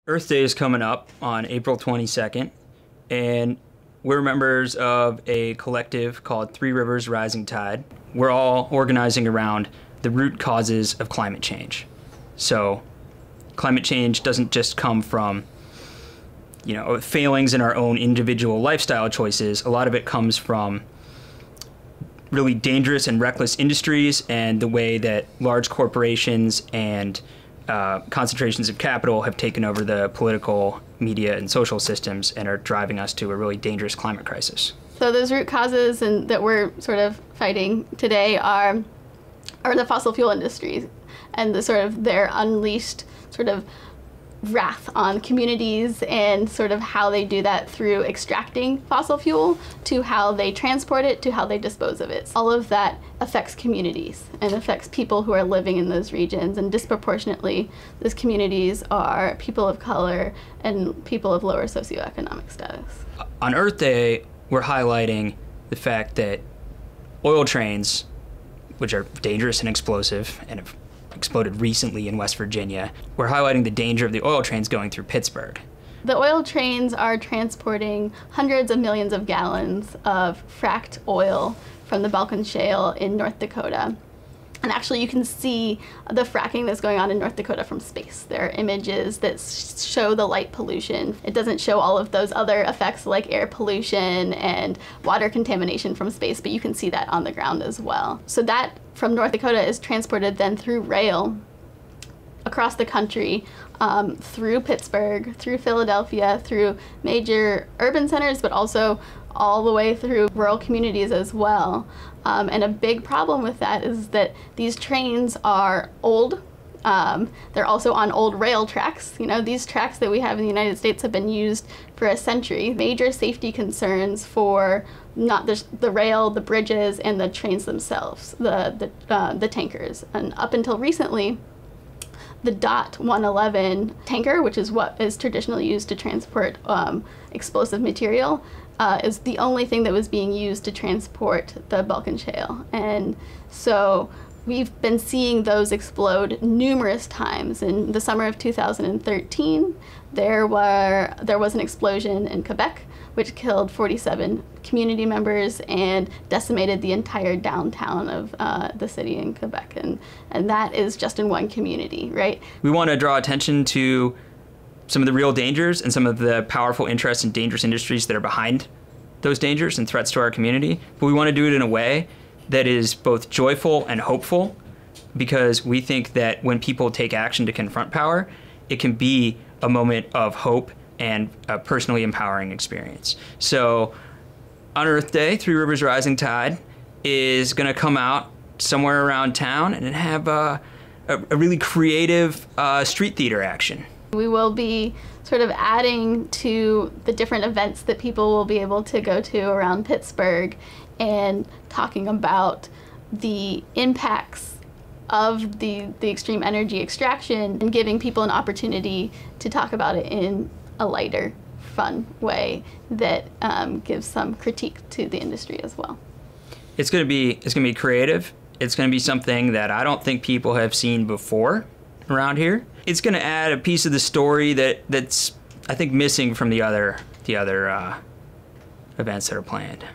Earth Day is coming up on April 22nd, and we're members of a collective called Three Rivers Rising Tide. We're all organizing around the root causes of climate change. So climate change doesn't just come from, failings in our own individual lifestyle choices. A lot of it comes from really dangerous and reckless industries and the way that large corporations and concentrations of capital have taken over the political, media, and social systems and are driving us to a really dangerous climate crisis. So those root causes that we're sort of fighting today are the fossil fuel industries and their unleashed sort of wrath on communities and sort of how they do that through extracting fossil fuel to how they transport it to how they dispose of it. All of that affects communities and affects people who are living in those regions, and disproportionately those communities are people of color and people of lower socioeconomic status. On Earth Day, we're highlighting the fact that oil trains, which are dangerous and explosive and have exploded recently in West Virginia, we're highlighting the danger of the oil trains going through Pittsburgh. The oil trains are transporting hundreds of millions of gallons of fracked oil from the Balkan Shale in North Dakota. And actually you can see the fracking that's going on in North Dakota from space. There are images that show the light pollution. It doesn't show all of those other effects like air pollution and water contamination from space, but you can see that on the ground as well. So that from North Dakota is transported then through rail across the country, through Pittsburgh, through Philadelphia, through major urban centers, but also all the way through rural communities as well. And a big problem with that is that these trains are old. They're also on old rail tracks. These tracks that we have in the United States have been used for a century. Major safety concerns for not just the rail, the bridges, and the trains themselves, the tankers. And up until recently, the DOT 111 tanker, which is what is traditionally used to transport explosive material, is the only thing that was being used to transport the Balkan Shale. And so we've been seeing those explode numerous times. In the summer of 2013, there was an explosion in Quebec, which killed 47 community members and decimated the entire downtown of the city in Quebec. And that is just in one community, right? We want to draw attention to some of the real dangers and some of the powerful interests and dangerous industries that are behind those dangers and threats to our community. But we want to do it in a way that is both joyful and hopeful, because we think that when people take action to confront power, it can be a moment of hope and a personally empowering experience. So on Earth Day, Three Rivers Rising Tide is going to come out somewhere around town and have a really creative street theater action. We will be sort of adding to the different events that people will be able to go to around Pittsburgh and talking about the impacts of the extreme energy extraction and giving people an opportunity to talk about it in a lighter, fun way that gives some critique to the industry as well. It's going to be creative. It's going to be something that I don't think people have seen before around here. It's going to add a piece of the story that's I think missing from the other events that are planned.